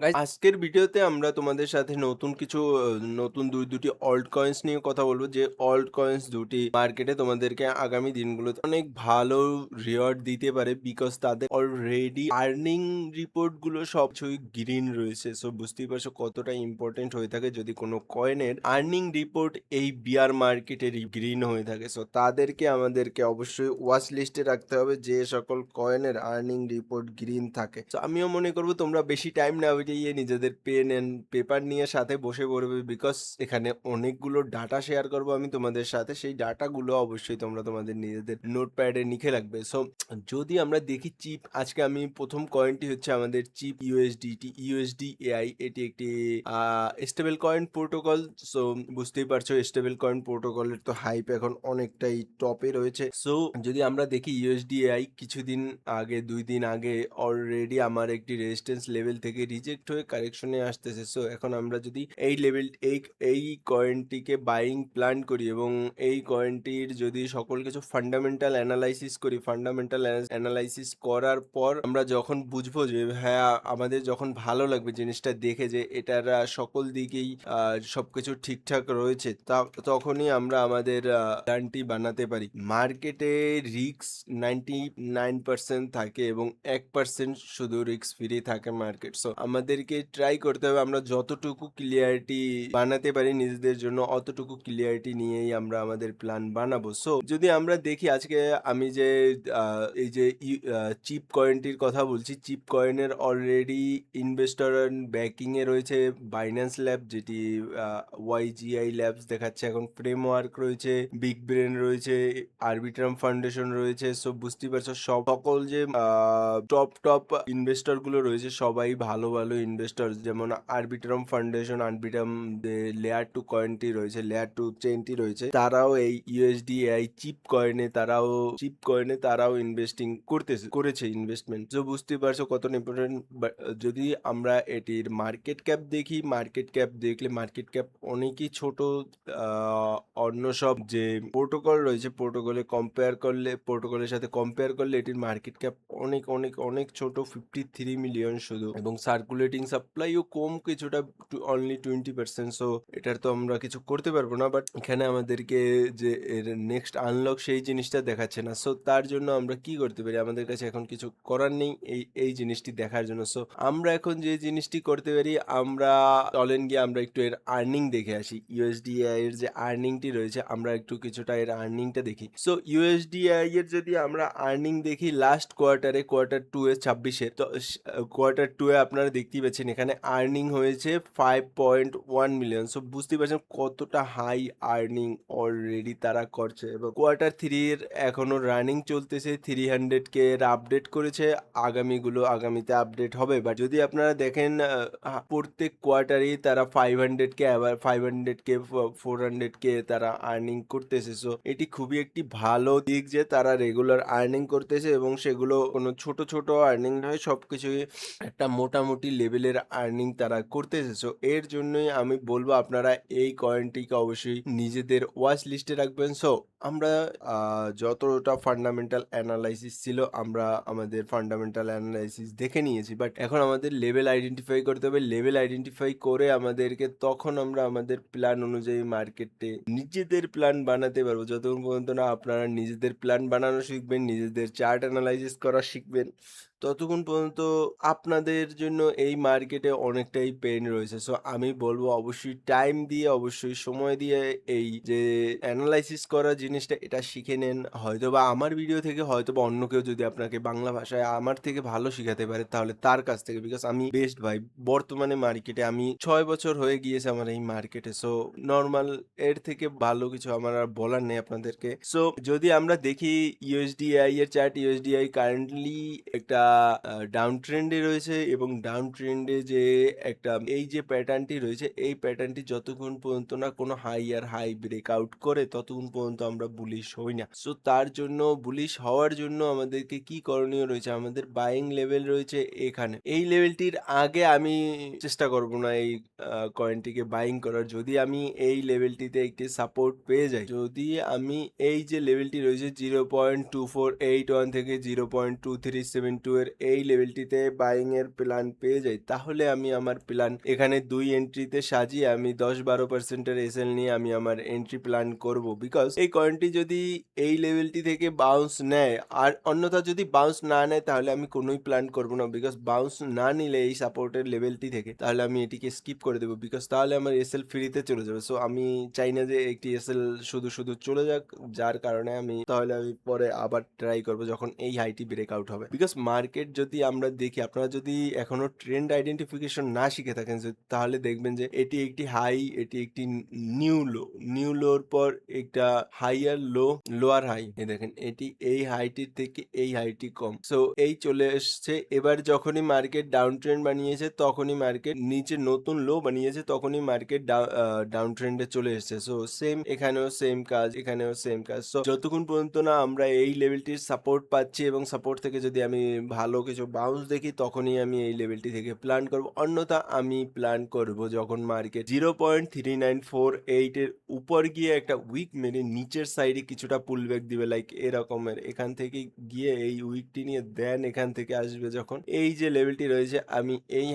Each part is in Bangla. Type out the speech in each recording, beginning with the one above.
গাইস, আজকের ভিডিওতে আমরা তোমাদের সাথে নতুন কিছু নতুন দুটি অল্ট কয়েন্স নিয়ে কথা বলবো, যে অল্ট কয়েন্স দুটি মার্কেটে তোমাদেরকে আগামী দিনগুলোতে অনেক ভালো রিওয়ার্ড দিতে পারে, বিকজ তাদের অলরেডি আর্নিং রিপোর্ট গুলো সবকিছুই গ্রিন রয়েছে। সো বুঝতেই পারছো কতটা ইম্পর্টেন্ট হয়ে থাকে যদি কোনো কয়েনের আর্নিং রিপোর্ট এই বিয়ার মার্কেটে গ্রিন হয়ে থাকে। সো তাদেরকে আমাদেরকে অবশ্যই ওয়াচ লিস্টে রাখতে হবে, যে সকল কয়েনের আর্নিং রিপোর্ট গ্রিন থাকে। তো আমিও মনে করবো তোমরা বেশি টাইম না বেরিয়ে নিজেদের পেন এন্ড পেপার নিয়ে সাথে বসে পড়বে, বিকজ এখানে অনেকগুলো ডাটা শেয়ার করবো আমি তোমাদের সাথে। সেই ডাটাগুলো অবশ্যই তোমরা তোমাদের নিজেদের নোটপ্যাডে লিখে রাখবে। সো যদি আমরা দেখি চিপ, আজকে আমি প্রথম কয়েনটি হচ্ছে আমাদের চিপ ইউএসডিটি, ইউএসডি এআই। এটি একটি স্টেবল কয়েন প্রোটোকল। সো বুঝতেই পারছো স্টেবল কয়েন প্রোটোকলের তো হাইপ এখন অনেকটাই টপে রয়েছে। সো যদি আমরা দেখি ইউএসডি এআই কিছুদিন আগে, 2 দিন আগে অলরেডি আমার একটি রেজিস্ট্যান্স লেভেল থেকে রিজেক্ট হয়ে কারেকশনে আসতেছে। সো এখন আমরা যদি এই লেভেল এই কয়েনটিকে বাইং প্ল্যান করি এবং এই কয়েনটির যদি সকল কিছু ফান্ডামেন্টাল অ্যানালাইসিস করি, ফান্ডামেন্টাল অ্যানালাইসিস করার পর আমরা যখন বুঝবো যে হ্যাঁ, আমাদের যখন ভালো লাগবে জিনিসটা দেখে যে এটার সকল দিকেই সবকিছু ঠিকঠাক রয়েছে, তখনই আমরা আমাদের প্ল্যানটি বানাতে পারি। মার্কেটে রিস্ক 99% থাকে এবং 1% শুধু রিস্ক ফ্রি থাকে মার্কেট। সো আমাদেরকে ট্রাই করতে হবে আমরা যতটুকু ক্লিয়ারিটি বানাতে পারি নিজেদের জন্য, অতটুকু ক্লিয়ারিটি নিয়েই আমরা আমাদের প্ল্যান বানাবো। সো যদি আমরা দেখি আজকে আমি যে এই যে চিপ কয়েনটির কথা বলছি, চিপ কয়েনের অলরেডি ইনভেস্টর ব্যাকিং এ রয়েছে বাইন্যান্স ল্যাব, যেটি ওয়াইজিআই ল্যাবস দেখাচ্ছে এখন, ফ্রেমওয়ার্ক রয়েছে, বিগ ব্রেন রয়েছে, আরবিট্রাম ফাউন্ডেশন রয়েছে। সো বুঝতেই পারছো সকল যে টপ টপ ইনভেস্টর গুলো রয়েছে সবাই ভালো ভালো ইনভেস্টর, যেমন আরবিট্রাম ফাউন্ডেশন, আরবিট্রাম লেয়ার 2 কয়েনটি রয়েছে, লেয়ার 2 চেইনটি রয়েছে, তারাও এই ইউএসডি আই চিপ কয়েনে তারাও ইনভেস্টিং করেছে ইনভেস্টমেন্ট। তো বুঝতেই পারছো কতটা ইম্পর্টেন্ট। যদি আমরা এটির মার্কেট ক্যাপ দেখি, মার্কেট ক্যাপ দেখলে মার্কেট ক্যাপ অনেকই ছোট। অন্য সব যে প্রোটোকল রয়েছে, প্রোটোকলের সাথে কম্পেয়ার করলে এটির মার্কেট ক্যাপ অনেক অনেক অনেক ছোট, 53 মিলিয়ন শুধু, এবং সার্কুলেটিং সাপ্লাইও কম কিছুটা, অনলি 20%। সো এটার তো আমরা কিছু করতে পারবো না, বাট এখানে আমাদেরকে যে এর নেক্সট আনলক সেই জিনিসটা দেখাচ্ছে না। সো তার জন্য আমরা কি করতে পারি, আমাদের কাছে এখন কিছু করার নেই এই জিনিসটি দেখার জন্য। সো আমরা এখন যে জিনিসটি করতে পারি, আমরা চলেন গিয়ে আমরা একটু এর আর্নিং দেখে আসি। ইউএসডিআই এর যে আর্নিংটি রয়েছে, আমরা একটু কিছুটা এর আর্নিংটা দেখি। সো ইউএসডিআই এর যদি আমরা আর্নিং দেখি লাস্ট কোয়ার্টারে, কোয়ার্টার 2 এ 26-এর, তো কোয়ার্টার 2 এ আপনারা দেখতেই পাচ্ছেন এখানে আর্নিং হয়েছে 5.1 মিলিয়ন। সো বুঝতেই পারছেন কতটা হাই আর্নিং অলরেডি তারা করছে। এবং কোয়ার্টার 3 এর এখনো রানিং চলতেছে, 300K এর আপডেট করেছে, আগামীতে আপডেট হবে। বাট যদি আপনারা দেখেন প্রত্যেক কোয়ার্টারই তারা 500K, আবার 500K 400K তারা আর্নিং করতেছে। সো এটি খুবই একটি ভালো দিক যে তারা রেগুলার আর্নিং করতেছে, এবং সেগুলো কোনো ছোট ছোট আর্নিং নয়, সবকিছুই একটা মোটামুটি লেভেলের আর্নিং তারা করতেছে। সো এর জন্যই আমি বলবো আপনারা এই কয়েনটিকে অবশ্যই নিজেদের ওয়াচ লিস্টে রাখবেন। সো আমরা যতটা ফান্ডামেন্টাল অ্যানালাইসিস ছিল, আমরা আমাদের ফান্ডামেন্টাল অ্যানালাইসিস দেখে নিয়েছি, বাট এখন আমাদের লেভেল আইডেন্টিফাই করতে হবে। লেভেল আইডেন্টিফাই করে আমাদেরকে তখন আমরা আমাদের প্ল্যান অনুযায়ী মার্কেটে নিজেদের প্ল্যান বানাতে পারবো। যতক্ষণ পর্যন্ত না আপনারা নিজেদের প্ল্যান বানানো শিখবেন, নিজেদের চার্ট অ্যানালাইসিস করা শিখবেন, ততক্ষণ পর্যন্ত আপনাদের জন্য এই মার্কেটে অনেকটাই পেন রয়েছে। সো আমি বলবো অবশ্যই টাইম দিয়ে, অবশ্যই সময় দিয়ে এই যে অ্যানালাইসিস করা জিনিসটা এটা শিখে নেন। হয়তোবা আমার ভিডিও থেকে, হয়তোবা অন্য কেউ যদি আপনাকে বাংলা ভাষায় আমার থেকে ভালো শিখাতে পারে, তাহলে তার কাছ থেকে, বিকজ আমি বেস্ট ভাই বর্তমানে মার্কেটে, আমি 6 বছর হয়ে গিয়েছে আমার এই মার্কেটে। সো নর্মাল এর থেকে ভালো কিছু আমার আর বলার নেই আপনাদেরকে। সো যদি আমরা দেখি ইউএসডিআই এর চার্ট, ইউএসডিআই কারেন্টলি একটা ডাউন ট্রেন্ডে রয়েছে, এবং ডাউন ট্রেন্ডে যে একটা এই যে প্যাটার্নটি রয়েছে, এই প্যাটার্নটি যতক্ষণ পর্যন্ত না কোনো হাই ব্রেকআউট করে, ততক্ষণ পর্যন্ত আমরা বুলিশ হই না। সো তার জন্য বুলিশ হওয়ার জন্য আমাদেরকে কি করণীয় রয়েছে, আমাদের বাইং লেভেল রয়েছে এখানে। এই লেভেলটির আগে আমি চেষ্টা করব না এই কয়েনটিকে বাইং করার। যদি আমি এই লেভেলটিতে একটি সাপোর্ট পেয়ে যাই, যদি আমি এই যে লেভেলটি রয়েছে 0.2481 থেকে 0.2372 এর এই লেভেলটিতে বাইং এর প্ল্যান পেয়ে যাই, তাহলে আমি আমার প্ল্যান এখানে 2 এন্ট্রিতে সাজিয়ে আমি 10-12% এর এসএল নিয়ে আমি আমার এন্ট্রি প্ল্যান করব। বিকজ এই কয়েনটি যদি এই লেভেলটি থেকে বাউন্স নেয়, আর অন্যথা যদি বাউন্স না নেয় তাহলে আমি কোনোই প্ল্যান করব না। বিকজ বাউন্স না নিলে এই সাপোর্টের লেভেলটি থেকে তাহলে আমি এটিকে স্কিপ করে দেবো, বিকজ তাহলে আমার এসএল ফ্রিতে চলে যাবে। সো আমি চাই না যে একটি এসএল শুধু শুধু চলে যাক, যার কারণে তাহলে আমি পরে আবার ট্রাই করব যখন এই হাইটি ব্রেকআউট হবে। বিকজ মার্কেট যদি আমরা দেখি, আপনারা যদি এখনো ট্রেন্ড আইডেন্টিফিকেশন না শিখে থাকেন তাহলে দেখবেন যে এটি একটি হাই, এটি একটি নিউ লো, নিউ লোর পর একটা হাইয়ার লো, লোয়ার হাই। এই দেখেন এটি এই হাইটির থেকে এই হাইটি কম, সো এই চলে এসছে। এবার যখনই মার্কেট ডাউন ট্রেন্ড বানিয়েছে তখনই মার্কেট নিচে নতুন লো বানিয়েছে, তখনই মার্কেট ডাউন ট্রেন্ডে চলে এসছে। সো সেম এখানেও সেম কাজ, এখানেও সেম কাজ। সো যতক্ষণ পর্যন্ত না আমরা এই লেভেলটির সাপোর্ট পাচ্ছি এবং সাপোর্ট থেকে যদি আমি ভালো কিছু বাউন্স দেখি তখনই আমি এই লেভেলটি থেকে প্ল্যান করব। অন্যথা আমি প্ল্যান করব যখন মার্কেট 0.3948 এর উপর গিয়ে একটা উইক মেরে নিচের সাইডে কিছুটা পুল ব্যাক দিবে, লাইক এরকমের। এখান থেকে গিয়ে এই উইকটি নিয়ে দেন এখান থেকে আসবে যখন এই যে লেভেলটি রয়েছে, আমি এই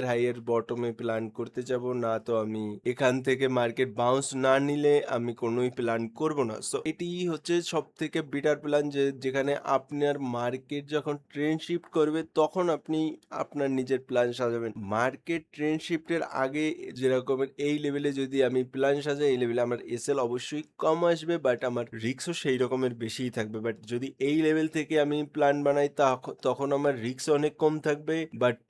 হাইয়ের বটমে প্ল্যান করতে যাব না। তো আমি এখান থেকে মার্কেট বাউন্স না নিলে আমি কোনোই প্ল্যান করব না। সো এটি হচ্ছে সব থেকে বেটার প্ল্যান, যে যেখানে আপনার মার্কেট যখন ট্রেন্ড শিফট করবে তখন আপনি আপনার নিজের প্ল্যান সাজাবেন। মার্কেট ট্রেন্ড শিফটের আগে যেরকমের এই লেভেলে যদি আমি প্ল্যান সাজাই, এই লেভেলে আমার এসএল অবশ্যই কম আসবে, বাট আমার রিস্কও সেই রকমের বেশিই থাকবে। বাট যদি এই লেভেল থেকে আমি প্ল্যান বানাই তখন আমার রিস্ক অনেক কম থাকবে, বাট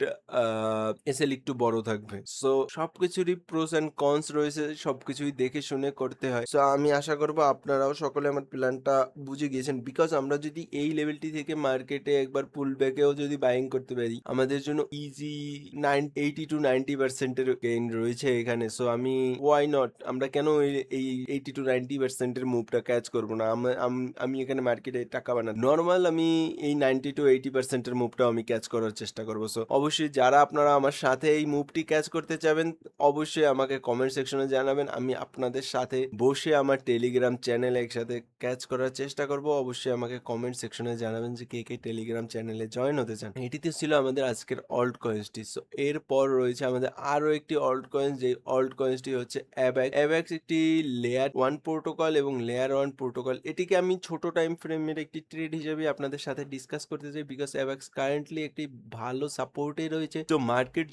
এসএল একটু বড় থাকবে। সো সবকিছুরই প্রোস অ্যান্ড কনস রয়েছে, সবকিছুই দেখে শুনে করতে হয়। সো আমি আশা করবো আপনারাও সকলে আমার প্ল্যানটা বুঝে গিয়েছেন। বিকজ আমরা যদি এই লেভেলটি থেকে মার্কেটে একবার পুল ব্যাকেও যদি বাইং করতে পারি, আমাদের জন্য ইজি 80-90% এর গেইন রয়েছে এখানে। সো আমি ওয়াই নট, আমরা কেন এই 80-90% এর মুভটা ক্যাচ করবো না? আমি এখানে মার্কেটে টাকা বানাই নর্মাল, আমি এই 90-80% এর মুভটাও আমি ক্যাচ করার চেষ্টা করবো। সো অবশ্যই যারা আপনারা আমার সাথে এই মুভটি ক্যাচ করতে চাবেন অবশ্যই আমাকে কমেন্ট সেকশনে জানাবেন। আমি আপনাদের সাথে বসে আমার টেলিগ্রাম চ্যানেলে একসাথে ক্যাচ করার চেষ্টা করব। অবশ্যই আমাকে কমেন্ট সেকশনে জানাবেন যে কে কে টেলিগ্রাম চ্যানেলে জয়েন হতে চান। এটিতে ছিল আমাদের আজকের অল্ট কয়েন্সটি। সো এরপর রয়েছে আমাদের আরো একটি অল্ট কয়েন্স, যে অল্ট কয়েন্সটি হচ্ছে অ্যাবাক্স। অ্যাবাক্স একটি লেয়ার 1 প্রোটোকল এবং লেয়ার 1 প্রোটোকল। এটিকে আমি ছোট টাইম ফ্রেমের একটি ট্রেড হিসেবে আপনাদের সাথে ডিসকাস করতে চাই, বিকজ অ্যাবাক্স কারেন্টলি একটি ভালো সাপোর্টে রয়েছে। তো মার্কেট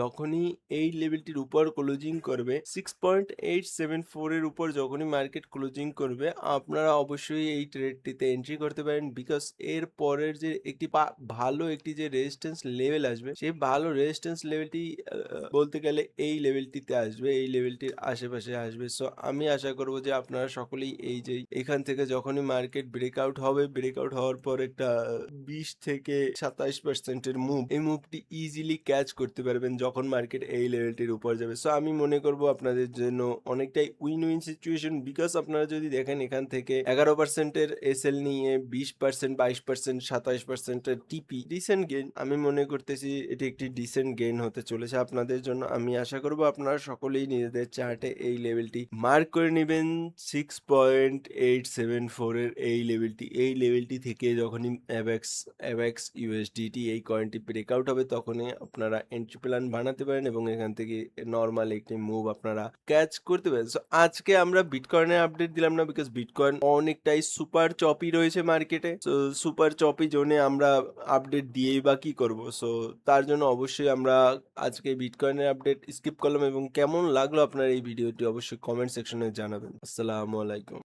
যখনই এই লেভেলটির উপর ক্লোজিং করবে 6.874 এর উপর যখনই মার্কেট ক্লোজিং করবে, আপনারা অবশ্যই এই ট্রেডটিতে এন্ট্রি করতে পারেন। বিকজ এর পরের যে একটি ভালো একটি যে রেজিস্ট্যান্স লেভেল আসবে, সেই ভালো রেজিস্ট্যান্স লেভেলটি বলতে গেলে এই লেভেলটিতে আসবে, এই লেভেলটির আশেপাশে আসবে। সো আমি আশা করব যে আপনারা সকলেই এই যে এখান থেকে যখনই মার্কেট ব্রেকআউট হবে, ব্রেকআউট হওয়ার পর একটা 20-27% এর মুভ, এই মুভটি ইজিলি ক্যাচ করতে পারবেন যখন মার্কেট এই লেভেলটির উপর যাবে। সো আমি মনে করব আপনাদের জন্য অনেকটাই উইন উইন সিচুয়েশন। বিকজ আপনারা যদি দেখেন এখান থেকে 11% এর এসএল নিয়ে 20%, 22%, 27% এর টিপি, ডিসেন্ট গেইন। আমি মনে করতেছি এটি একটি ডিসেন্ট গেইন হতে চলেছে আপনাদের জন্য। আমি আশা করব আপনারা সকলেই নিজেদের চার্টে এই লেভেলটি মার্ক করে নেবেন। 6.874 এর এই লেভেলটি থেকে যখনই অ্যাবাক্স ইউএসডিটি এই কয়েনটি ব্রেকআউট হবে তখনই আপনারা এন্ট্রি প্ল্যান বানাতে পারেন এবং এখান থেকে নর্মাল একটি মুভ আপনারা ক্যাচ করতে পারেন। সো আজকে আমরা বিটকয়েনের আপডেট দিলাম না, বিকজ বিটকয়েন অনেকটাই সুপার চপি রয়েছে মার্কেটে। সো সুপার চপি জোনে আমরা আপডেট দিয়েই বা কি করবো? সো তার জন্য অবশ্যই আমরা আজকে বিটকয়েনের আপডেট স্কিপ করলাম। এবং কেমন লাগলো আপনার এই ভিডিওটি অবশ্যই কমেন্ট সেকশনে জানাবেন। আসসালামু আলাইকুম।